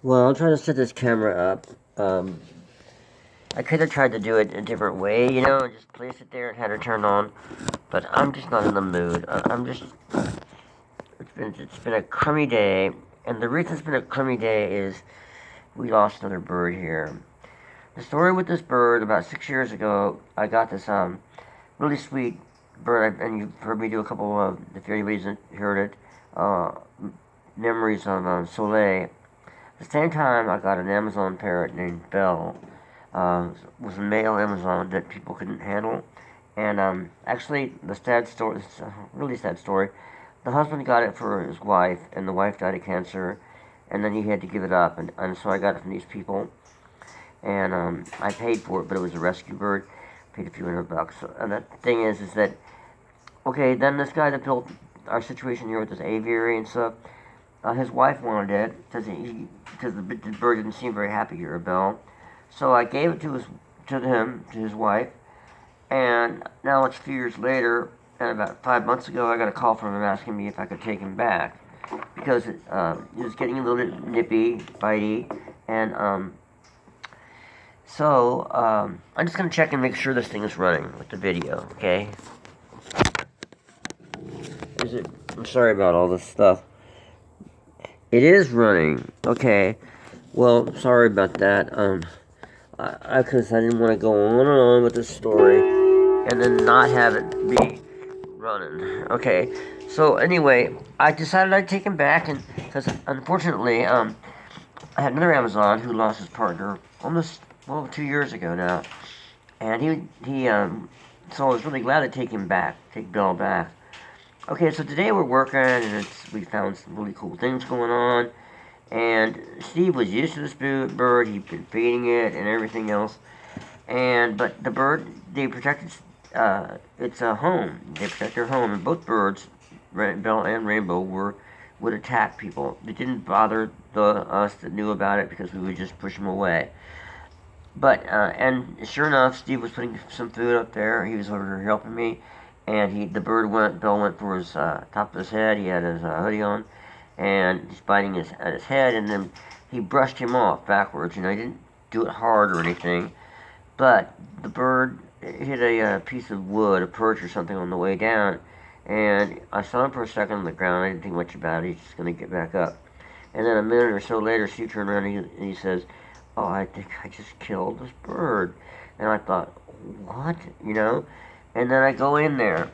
Well, I'm trying to set this camera up. Um, I could have tried to do it a different way, and just place it there and had it turned on. But I'm just not in the mood. I'm just. It's been a crummy day, and the reason it's been a crummy day is we lost another bird here. The story with this bird about 6 years ago, I got this really sweet bird, and you've heard me do a couple of, if anybody's heard it, uh, memories of Soleil. At the same time, I got an Amazon parrot named Belle. Was a male Amazon that people couldn't handle. And actually, the sad story, it's a really sad story. The husband got it for his wife, and the wife died of cancer, and then he had to give it up. And so I got it from these people, and I paid for it, but it was a rescue bird. Paid a few $100. And the thing is that okay? Then this guy that built our situation here with this aviary and stuff, his wife wanted it because the bird didn't seem very happy here, Belle. So I gave it to his wife, and now it's a few years later, and about 5 months ago, I got a call from him asking me if I could take him back because it was getting a little bit nippy, bitey, and I'm just gonna check and make sure this thing is running with the video. Okay? Is it? I'm sorry about all this stuff. It is running. Okay. Well, sorry about that. Because I didn't want to go on and on with this story and then not have it be running. Okay. So anyway, I decided I'd take him back, and because unfortunately, I had another Amazon who lost his partner almost 2 years ago now, and so I was really glad to take him back, take Bill back. Okay, so today we're working, and we found some really cool things going on. And Steve was used to this bird. He'd been feeding it and everything else. But the bird, they protected. It's a home. They protect their home, and both birds, Bell and Rainbow, would attack people. It didn't bother us that knew about it because we would just push them away. But and sure enough, Steve was putting some food up there. He was over here helping me, and Bell went for his top of his head. He had his hoodie on, and he's biting at his head, and then he brushed him off backwards. He didn't do it hard or anything, but the bird hit a piece of wood, a perch or something on the way down, and I saw him for a second on the ground. I didn't think much about it. He's just gonna get back up, and then a minute or so later, Steve turned around and he says, "Oh, I think I just killed this bird," and I thought, "What?" And then I go in there,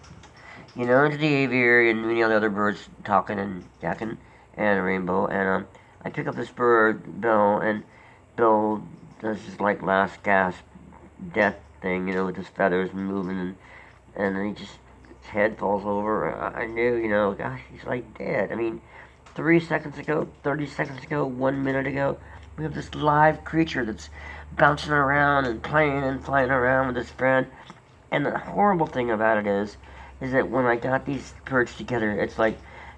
into the aviary and many other birds talking and yakking and a rainbow. And I pick up this bird, Bill, and Bill does his like last gasp death thing, with his feathers moving, and then his head falls over. I knew, gosh, he's like dead. I mean, 3 seconds ago, 30 seconds ago, 1 minute ago, we have this live creature that's bouncing around and playing and flying around with his friend. And the horrible thing about it is that when I got these birds together, it's like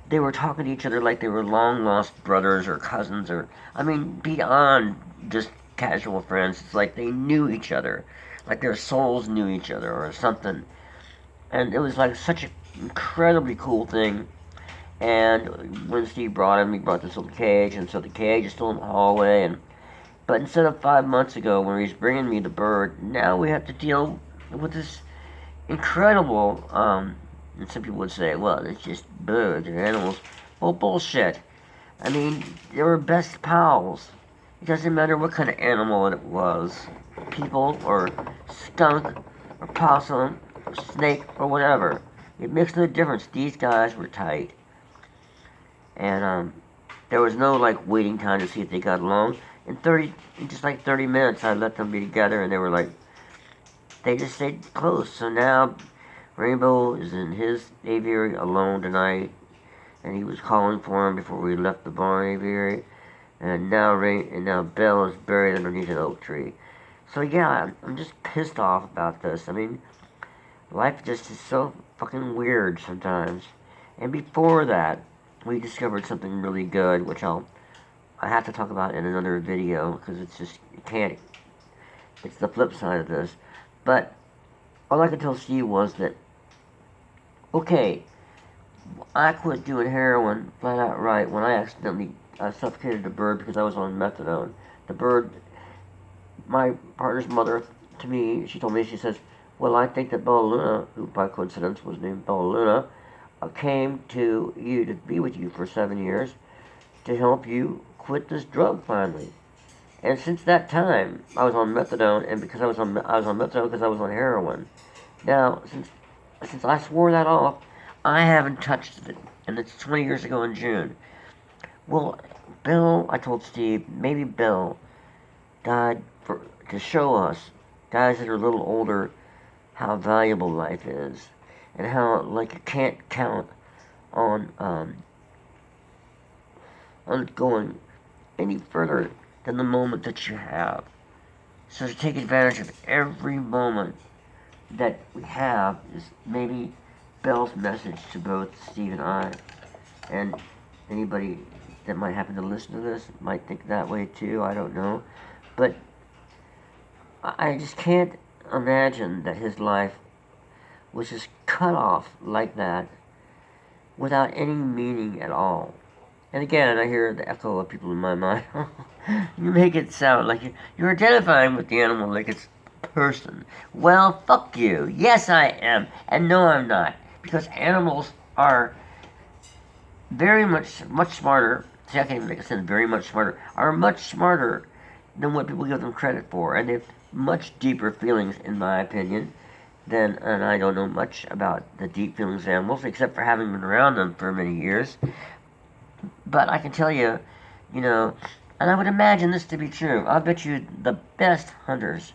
they were talking to each other like they were long lost brothers or cousins, or I mean beyond just casual friends. It's like they knew each other, like their souls knew each other or something. And it was like such an incredibly cool thing. And when Steve brought him, he brought this little cage, and so the cage is still in the hallway. And but instead of 5 months ago when he's bringing me the bird, now we have to deal with this incredible. And some people would say, well, it's just birds or animals. Well, bullshit. I mean, they were best pals. It doesn't matter what kind of animal it was, people or skunk or possum or snake or whatever. It makes no difference. These guys were tight, and there was no like waiting time to see if they got along. In just like 30 minutes, I let them be together, and they just stayed close. So now Rainbow is in his aviary alone tonight, and he was calling for him before we left the barn aviary. And now Belle is buried underneath an oak tree. So yeah, I'm just pissed off about this. I mean, life just is so fucking weird sometimes. And before that, we discovered something really good, which I have to talk about in another video because it's just you can't. It's the flip side of this. But all I could tell Steve was that okay, I quit doing heroin flat out right when I accidentally I suffocated the bird because I was on methadone. The bird, my partner's mother, to me, she told me, she says, well, I think that Bella Luna, who by coincidence was named Bella Luna, came to you to be with you for 7 years to help you quit this drug finally. And since that time, I was on methadone, and because I was on methadone because I was on heroin. Now, since I swore that off, I haven't touched it, and it's 20 years ago in June. Well, Bill, I told Steve, maybe Bill died to show us, guys that are a little older, how valuable life is, and how like you can't count on going any further than the moment that you have. So to take advantage of every moment that we have is maybe Bell's message to both Steve and I, and anybody that might happen to listen to this might think that way too. I don't know, but I just can't imagine that his life was just cut off like that without any meaning at all. And again, I hear the echo of people in my mind. You make it sound like you're identifying with the animal like it's a person. Well, fuck you. Yes, I am. And no, I'm not. Because animals are very much smarter. See, I can't even make a sentence. Very much smarter. Are much smarter than what people give them credit for. And they have much deeper feelings, in my opinion, and I don't know much about the deep feelings of animals, except for having been around them for many years. But I can tell you, and I would imagine this to be true. I'll bet you the best hunters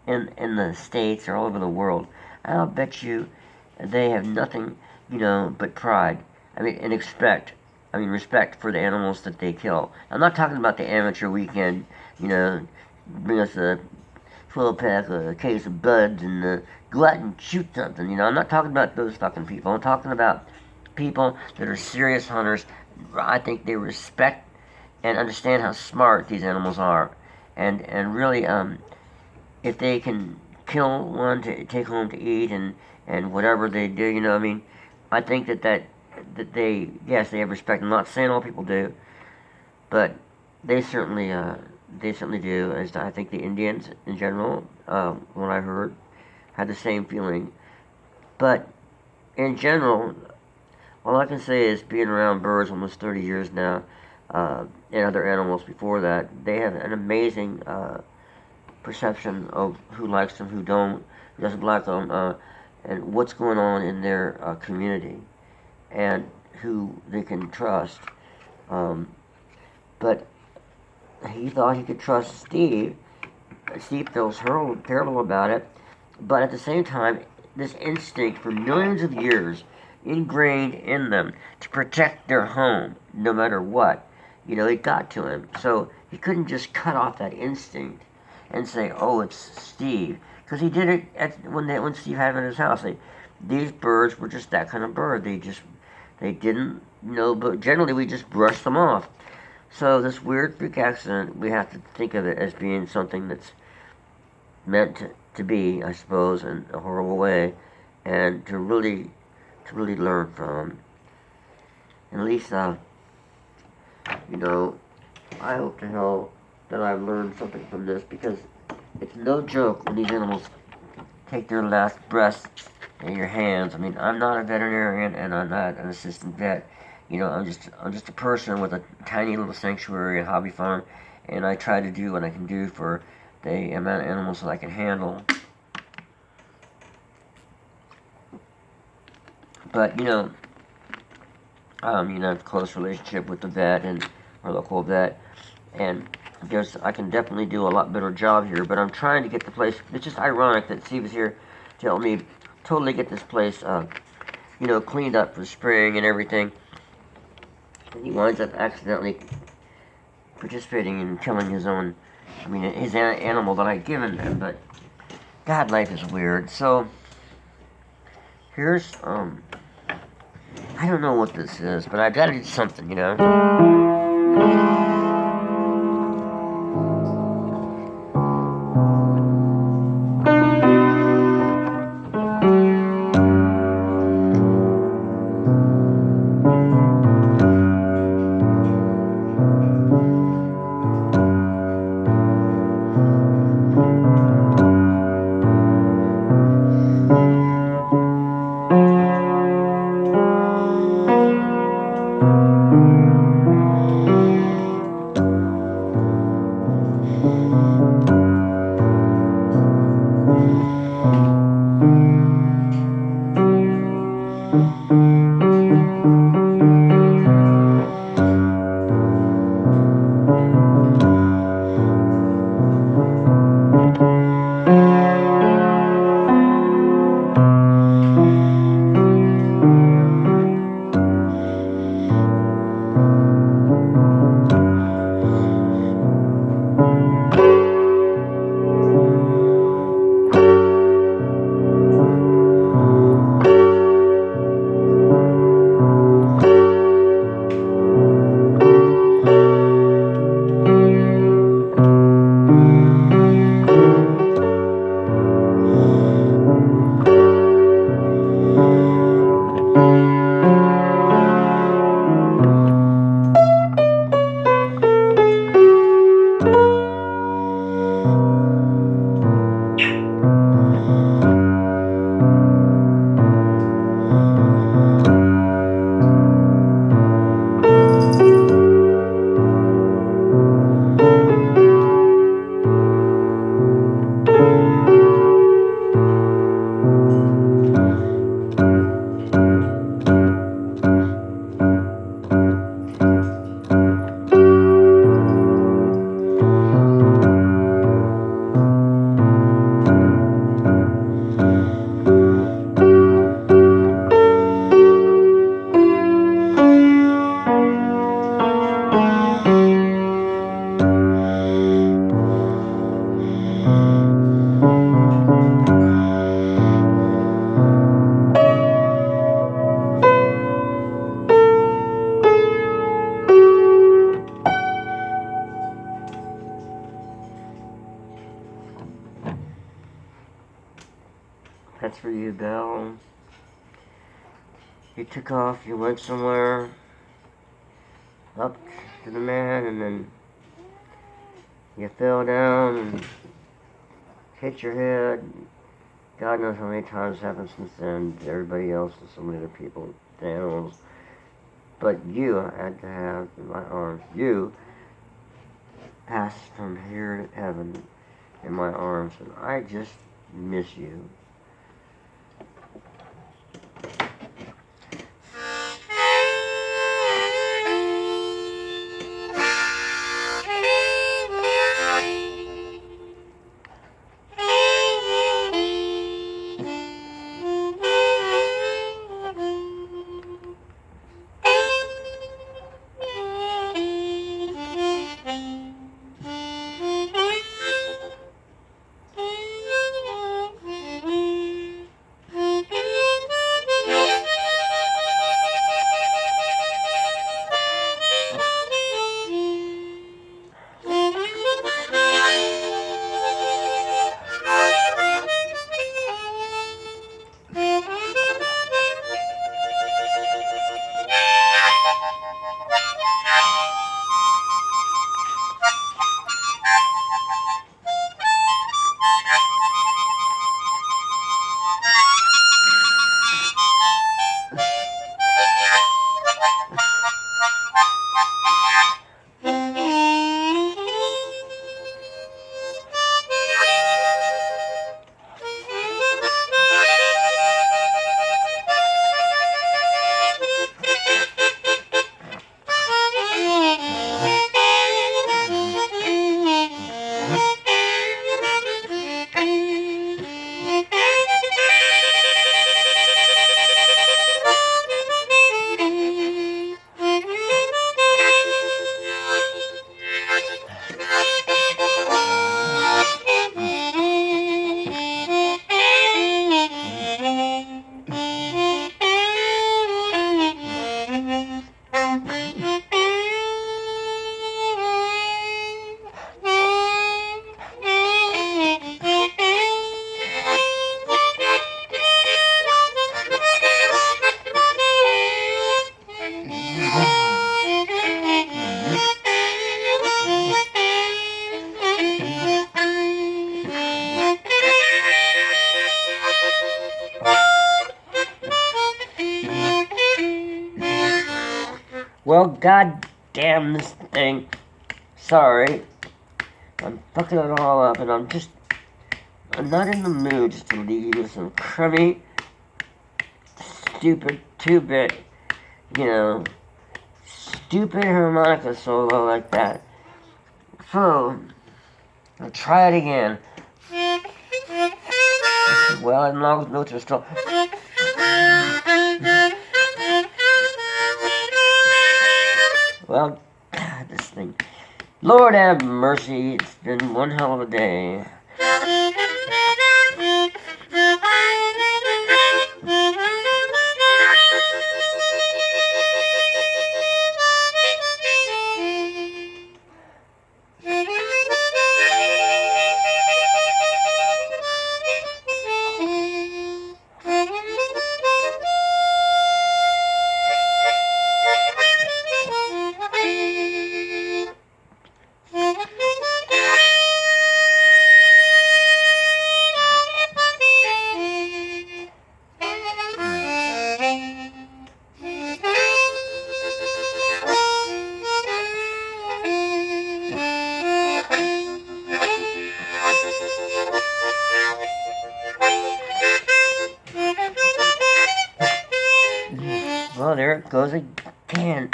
in the States or all over the world, I'll bet you they have nothing, but pride. Respect for the animals that they kill. I'm not talking about the amateur weekend, bring us a 12-pack, a case of buds, and go out and shoot something. I'm not talking about those fucking people. I'm talking about people that are serious hunters. I think they respect and understand how smart these animals are, and really, if they can kill one to take home to eat and whatever they do, I think that they, yes, they have respect. I'm not saying all people do, but they certainly do. As I think the Indians in general, what I heard, had the same feeling. But in general, all I can say is being around birds almost 30 years now, and other animals before that, they have an amazing perception of who likes them, who don't, who doesn't like them, and what's going on in their community, and who they can trust. But he thought he could trust Steve. Steve feels terrible about it, but at the same time, this instinct for millions of years ingrained in them to protect their home no matter what, it got to him. So he couldn't just cut off that instinct and say, "Oh, it's Steve," because he did it when Steve had him in his house. These birds were just that kind of bird. They didn't but generally we just brushed them off. So this weird freak accident, we have to think of it as being something that's meant to be, I suppose, in a horrible way, and to really learn from. And at least, I hope to hell that I've learned something from this, because it's no joke when these animals take their last breaths in your hands. I'm not a veterinarian, and I'm not an assistant vet. I'm just a person with a tiny little sanctuary and hobby farm, and I try to do what I can do for the amount of animals that I can handle. But I have a close relationship with the vet and our local vet, and I can definitely do a lot better job here. But I'm trying to get the place. It's just ironic that Steve is here to help me totally get this place, cleaned up for spring and everything. And he winds up accidentally participating in killing his animal that I'd given him. But God, life is weird. So here's I don't know what this is, but I've got to do something, That's for you, Belle. You took off, you went somewhere, up to the man, and then you fell down and hit your head. God knows how many times it's happened since then to everybody else and so many other people, the animals. But you had to have in my arms. You passed from here to heaven in my arms, and I just miss you. Well, god damn this thing. Sorry. I'm fucking it all up, and I'm not in the mood just to leave you with some crummy, stupid 2-bit, stupid harmonica solo like that. So, I'll try it again. Well, as long as notes are still... Well, God, this thing. Lord have mercy, it's been one hell of a day. Well, there it goes again.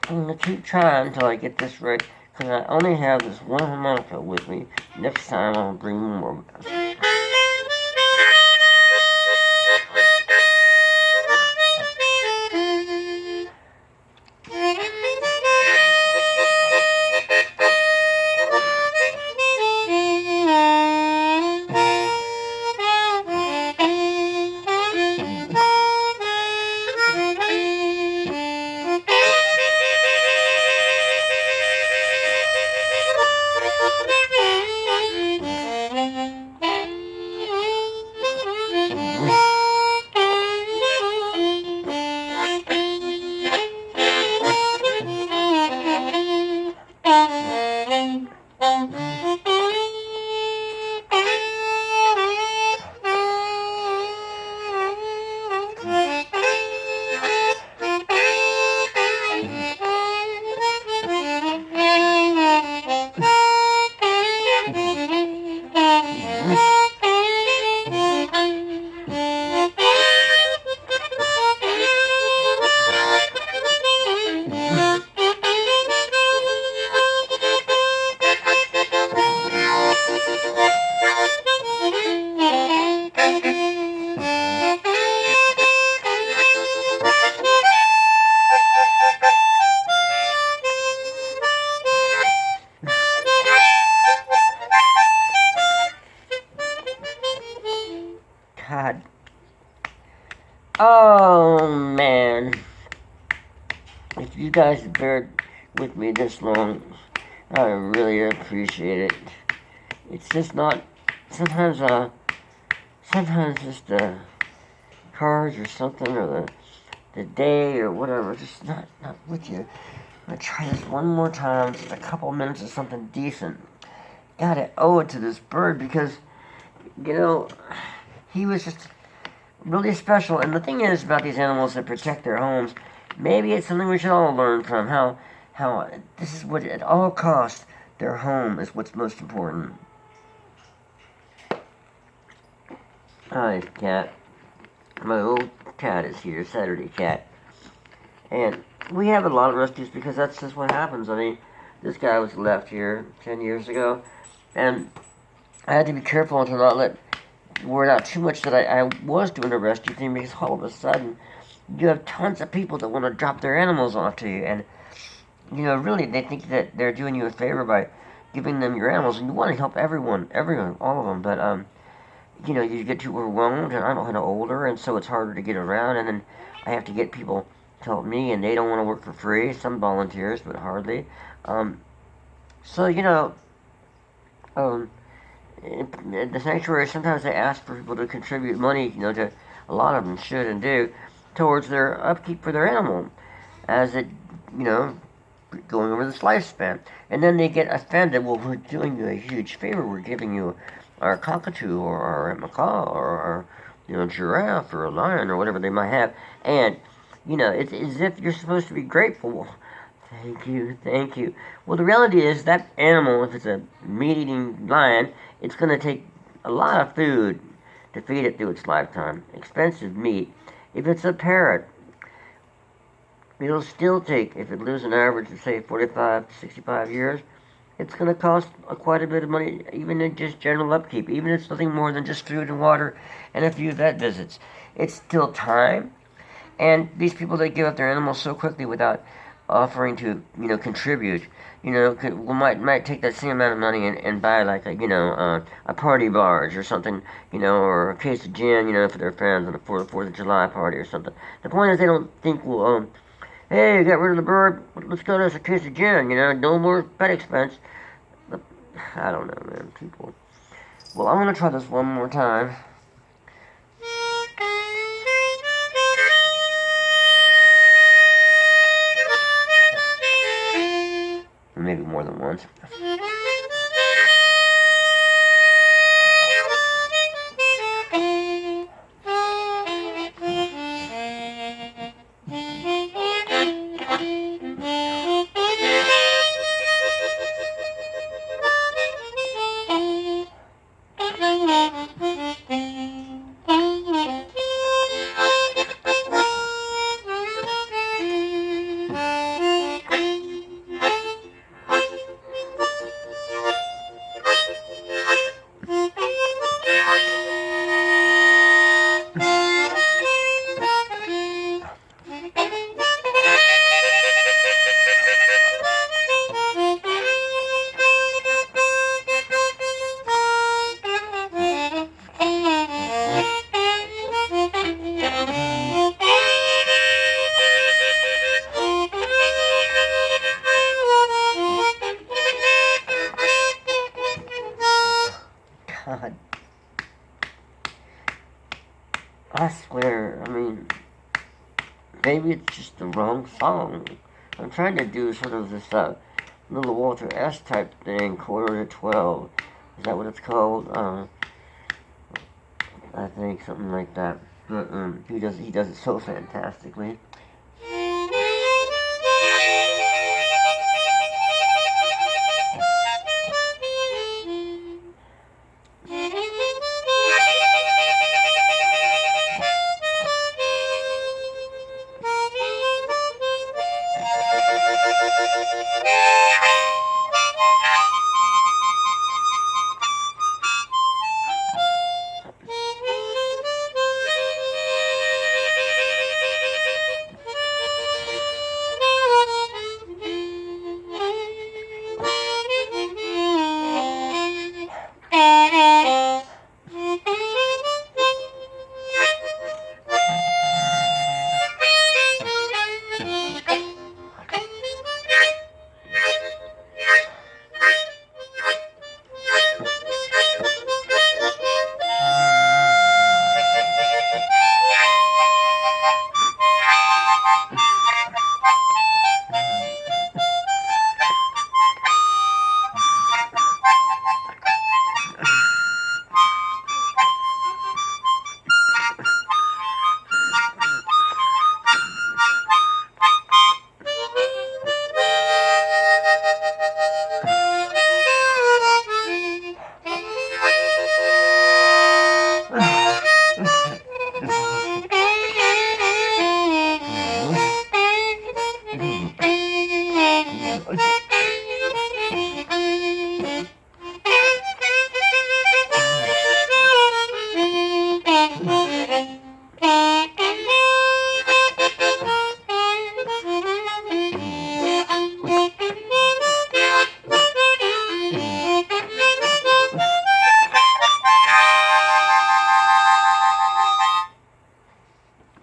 I'm gonna keep trying until I get this right, because I only have this one harmonica with me. Next time I'll bring more. God. Oh, man. If you guys have bared with me this long, I really appreciate it. It's just not, sometimes, sometimes just the cards or something, or the day or whatever, just not with you. I'm gonna try this one more time, just a couple minutes of something decent. Gotta owe it to this bird because, you know, he was just really special. And the thing is about these animals that protect their homes, maybe it's something we should all learn from. How this is what at all costs, their home is what's most important. Hi, cat. My old cat is here, Saturday cat. And we have a lot of rescues because that's just what happens. I mean, this guy was left here 10 years ago, and I had to be careful to not let word out too much that I was doing a rescue thing, because all of a sudden you have tons of people that want to drop their animals off to you, and you know, really they think that they're doing you a favor by giving them your animals, and you want to help everyone, all of them, but you know, you get too overwhelmed, and I'm kind of older, and so it's harder to get around, and then I have to get people to help me, and they don't want to work for free. Some volunteers, but hardly. So you know, at the sanctuary, sometimes they ask for people to contribute money, you know, to a lot of them should and do, towards their upkeep for their animal, as it, you know, going over this lifespan. And then they get offended, well, we're doing you a huge favor, we're giving you our cockatoo, or our macaw, or our, you know, giraffe, or a lion, or whatever they might have, and, you know, it's as if you're supposed to be grateful. Thank you, thank you. Well, the reality is that animal, if it's a meat-eating lion, it's going to take a lot of food to feed it through its lifetime. Expensive meat. If it's a parrot, it'll still take, if it lives an average of, say, 45 to 65 years, it's going to cost quite a bit of money, even in just general upkeep. Even if it's nothing more than just food and water and a few vet visits. It's still time. And these people that give up their animals so quickly without offering to, you know, contribute, you know, might take that same amount of money and buy like a, you know, a party barge or something, you know, or a case of gin, you know, for their friends for the 4th of July party or something. The point is they don't think, well, hey, got rid of the bird, let's go to a case of gin, you know, no more pet expense. But, I don't know, man, people. Well, I'm going to try this one more time. Maybe more than once. God. I swear, I mean, maybe it's just the wrong song. I'm trying to do sort of this, little Walter S type thing, quarter to 12. Is that what it's called? I think something like that. But he does it so fantastically.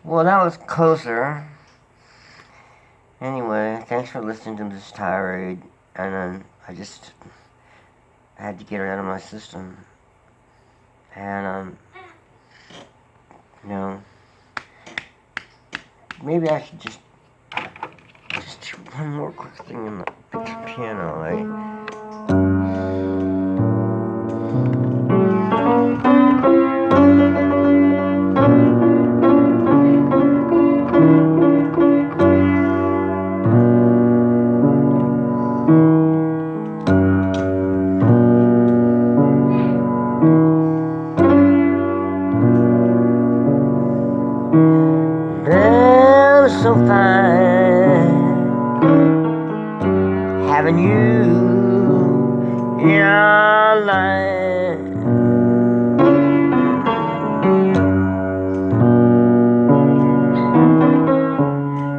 Well, that was closer. Anyway, thanks for listening to this tirade. And I had to get it out of my system. And, maybe I should just do one more quick thing in the piano, like. So fine having you in our life.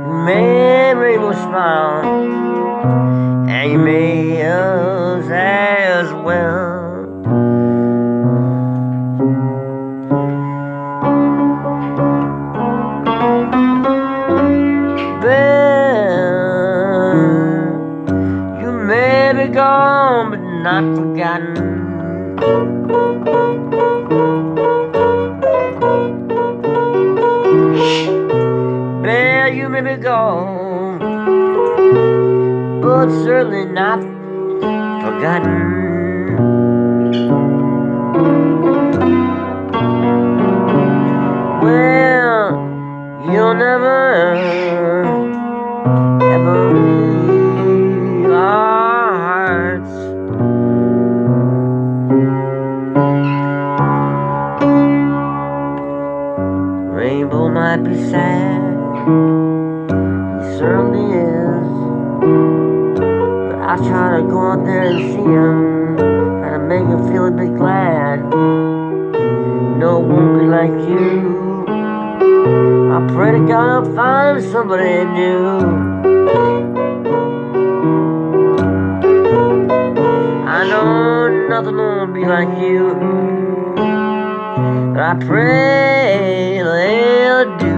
You made rainbow smile, and you made us as well. Gone but not forgotten. Belle, you may be gone, but certainly not forgotten. Well, you'll never ever leave our hearts. Rainbow might be sad, he certainly is, but I try to go out there and see him, try to make him feel a bit glad. No, it won't be like you. I pray to God I'll find somebody new. I know nothing won't be like you, but I pray they'll do.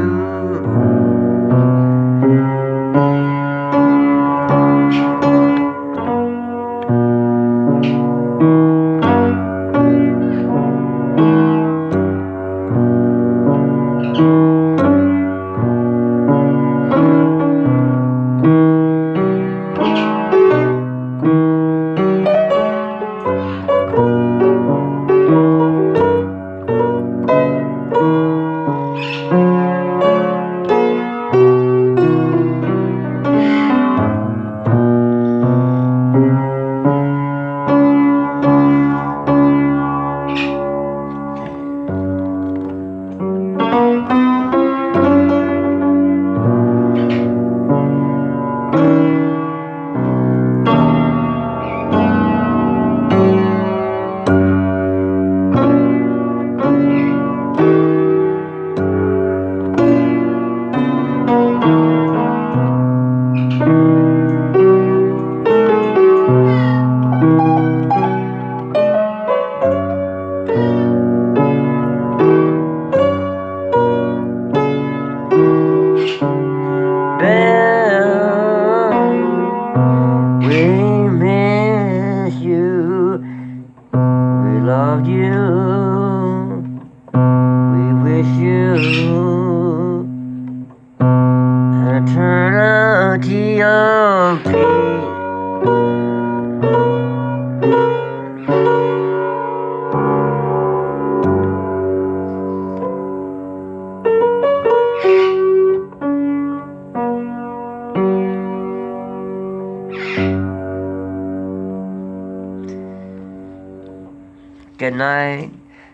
good night,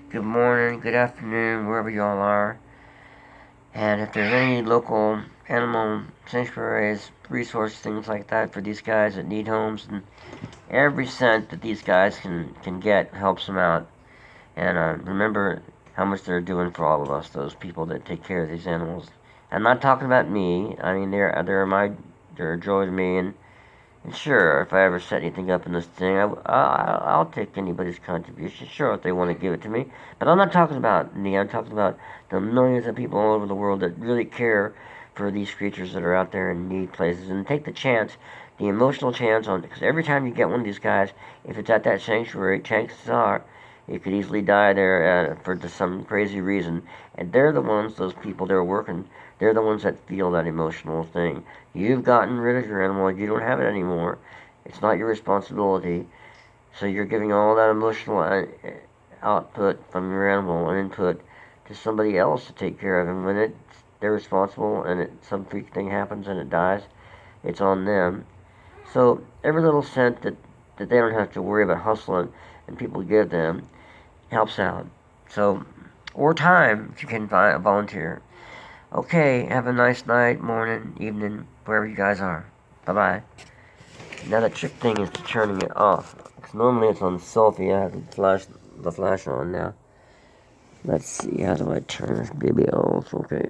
good morning, good afternoon, wherever y'all are. And if there's any local animal sanctuaries, resources, things like that for these guys that need homes, and every cent that these guys can get helps them out. And remember how much they're doing for all of us, those people that take care of these animals. I'm not talking about me. I mean, they're a joy to me, and sure, if I ever set anything up in this thing, I'll take anybody's contribution. Sure, if they want to give it to me. But I'm not talking about me. I'm talking about the millions of people all over the world that really care for these creatures that are out there and need places. And take the chance, the emotional chance on, because every time you get one of these guys, if it's at that sanctuary, chances are it could easily die there for some crazy reason. And they're the ones, those people that are working, they're the ones that feel that emotional thing. You've gotten rid of your animal, you don't have it anymore. It's not your responsibility. So you're giving all that emotional output from your animal and input to somebody else to take care of. And when they're responsible and some freak thing happens and it dies, it's on them. So every little cent that they don't have to worry about hustling and people give them helps out. So, or time if you can volunteer. Okay, have a nice night, morning, evening, wherever you guys are. Bye bye. Now the trick thing is to turning it off. Because normally it's on selfie. I have the flash on now. Let's see, how do I turn this baby off? Okay.